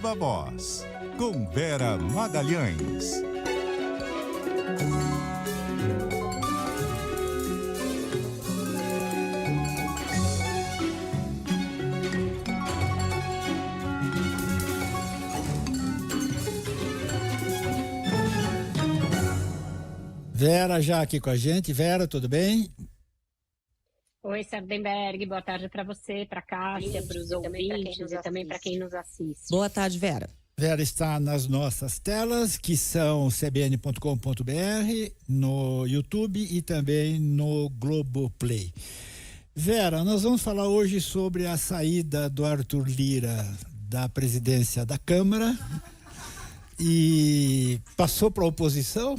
Viva Voz, com Vera Magalhães. Vera já aqui com a gente. Vera, tudo bem? Oi, Sardenberg, boa tarde para você, para a Cássia, para os ouvintes e também para quem nos assiste. Boa tarde, Vera. Vera está nas nossas telas, que são cbn.com.br, no YouTube e também no Globoplay. Vera, nós vamos falar hoje sobre a saída do Arthur Lira da presidência da Câmara e passou para a oposição.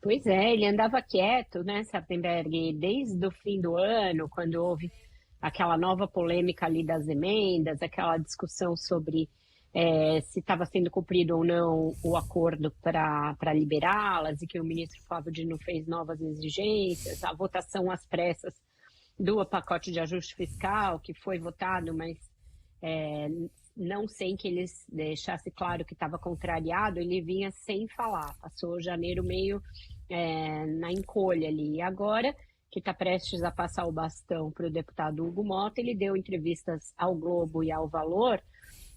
Pois é, ele andava quieto, né, Sardenberg, desde o fim do ano, quando houve aquela nova polêmica ali das emendas, aquela discussão sobre se estava sendo cumprido ou não o acordo para liberá-las e que o ministro Flávio Dino fez novas exigências, a votação às pressas do pacote de ajuste fiscal, que foi votado, mas não sem que ele deixasse claro que estava contrariado, ele vinha sem falar, passou janeiro meio na encolha ali. E agora, que está prestes a passar o bastão para o deputado Hugo Motta, ele deu entrevistas ao Globo e ao Valor,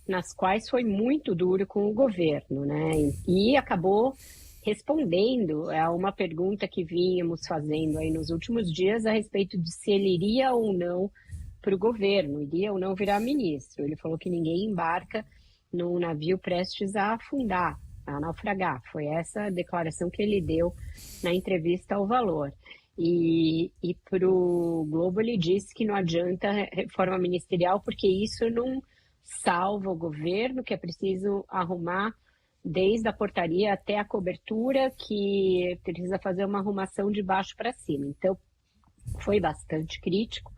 nas quais foi muito duro com o governo, né? E acabou respondendo a uma pergunta que vínhamos fazendo aí nos últimos dias a respeito de se ele iria ou não para o governo, iria ou não virar ministro. Ele falou que ninguém embarca num navio prestes a afundar, a naufragar. Foi essa a declaração que ele deu na entrevista ao Valor. E para o Globo ele disse que não adianta reforma ministerial porque isso não salva o governo, que é preciso arrumar desde a portaria até a cobertura, que precisa fazer uma arrumação de baixo para cima. Então, foi bastante crítico.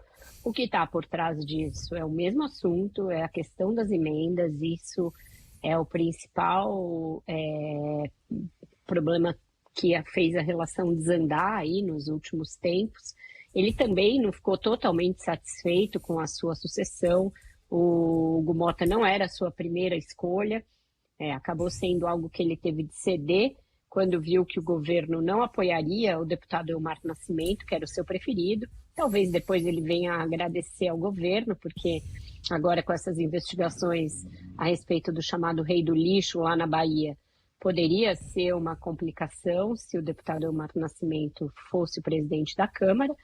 O que está por trás disso é o mesmo assunto, é a questão das emendas, isso é o principal problema que fez a relação desandar aí nos últimos tempos. Ele também não ficou totalmente satisfeito com a sua sucessão. O Hugo Motta não era a sua primeira escolha, acabou sendo algo que ele teve de ceder quando viu que o governo não apoiaria o deputado Elmar Nascimento, que era o seu preferido. Talvez depois ele venha agradecer ao governo, porque agora com essas investigações a respeito do chamado rei do lixo lá na Bahia, poderia ser uma complicação se o deputado Elmar Nascimento fosse o presidente da Câmara.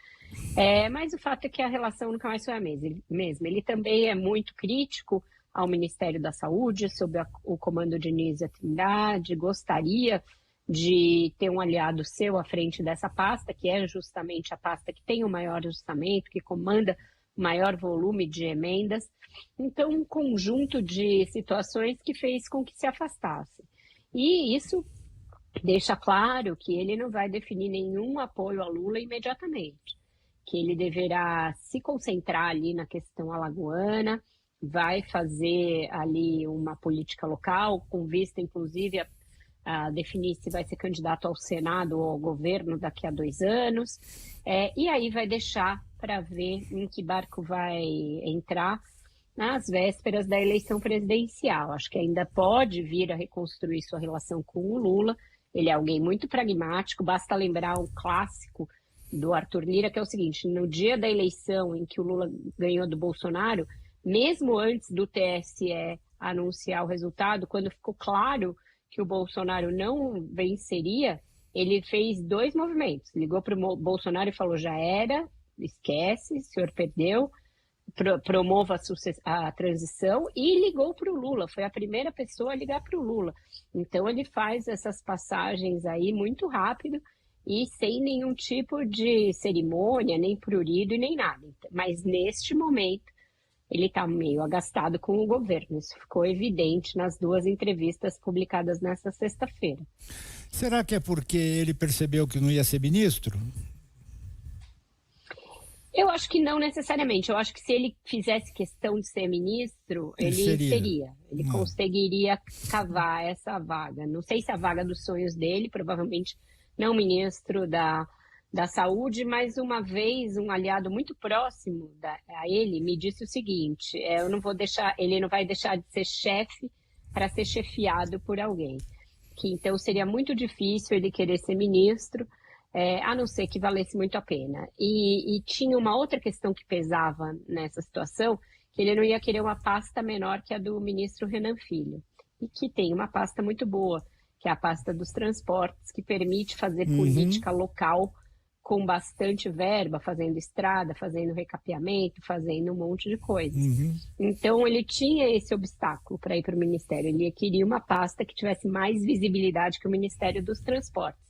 Mas o fato é que a relação nunca mais foi a mesma. Ele também é muito crítico ao Ministério da Saúde, sob o comando de Nízia Trindade, gostaria de ter um aliado seu à frente dessa pasta, que é justamente a pasta que tem o maior orçamento, que comanda o maior volume de emendas. Então, um conjunto de situações que fez com que se afastasse. E isso deixa claro que ele não vai definir nenhum apoio a Lula imediatamente, que ele deverá se concentrar ali na questão alagoana, vai fazer ali uma política local, com vista, inclusive, a definir se vai ser candidato ao Senado ou ao governo daqui a 2 anos, e aí vai deixar para ver em que barco vai entrar nas vésperas da eleição presidencial. Acho que ainda pode vir a reconstruir sua relação com o Lula. Ele é alguém muito pragmático, basta lembrar um clássico do Arthur Lira, que é o seguinte: no dia da eleição em que o Lula ganhou do Bolsonaro, mesmo antes do TSE anunciar o resultado, quando ficou claro que o Bolsonaro não venceria, ele fez 2 movimentos. Ligou para o Bolsonaro e falou: já era, esquece, o senhor perdeu, promova a transição, e ligou para o Lula. Foi a primeira pessoa a ligar para o Lula. Então ele faz essas passagens aí muito rápido e sem nenhum tipo de cerimônia, nem prurido e nem nada. Mas neste momento ele está meio agastado com o governo. Isso ficou evidente nas 2 entrevistas publicadas nesta sexta-feira. Será que é porque ele percebeu que não ia ser ministro? Eu acho que não necessariamente. Eu acho que se ele fizesse questão de ser ministro, ele seria. Ele conseguiria cavar essa vaga. Não sei se é a vaga dos sonhos dele, provavelmente não ministro da da Saúde, mas uma vez um aliado muito próximo a ele me disse o seguinte: eu não vou deixar, ele não vai deixar de ser chefe para ser chefiado por alguém. Que então seria muito difícil ele querer ser ministro, a não ser que valesse muito a pena. E tinha uma outra questão que pesava nessa situação, que ele não ia querer uma pasta menor que a do ministro Renan Filho, e que tem uma pasta muito boa, que é a pasta dos transportes, que permite fazer política local com bastante verba, fazendo estrada, fazendo recapeamento, fazendo um monte de coisa. Então, ele tinha esse obstáculo para ir para o Ministério. Ele queria uma pasta que tivesse mais visibilidade que o Ministério dos Transportes.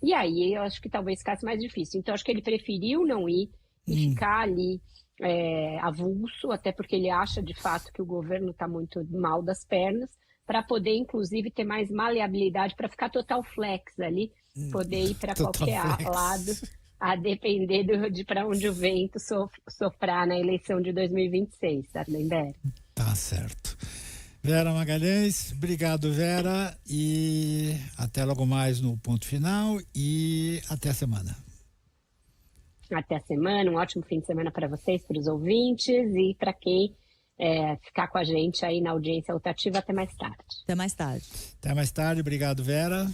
E aí, eu acho que talvez ficasse mais difícil. Então, acho que ele preferiu não ir e ficar ali avulso, até porque ele acha, de fato, que o governo está muito mal das pernas, para poder, inclusive, ter mais maleabilidade, para ficar total flex ali, poder ir para qualquer lado, a depender de para onde o vento soprar na eleição de 2026, Sardenberg. Tá certo. Vera Magalhães, obrigado, Vera, e até logo mais no Ponto Final e até a semana. Até a semana, um ótimo fim de semana para vocês, para os ouvintes e para quem ficar com a gente aí na audiência rotativa. Até mais tarde. Até mais tarde. Até mais tarde, obrigado, Vera.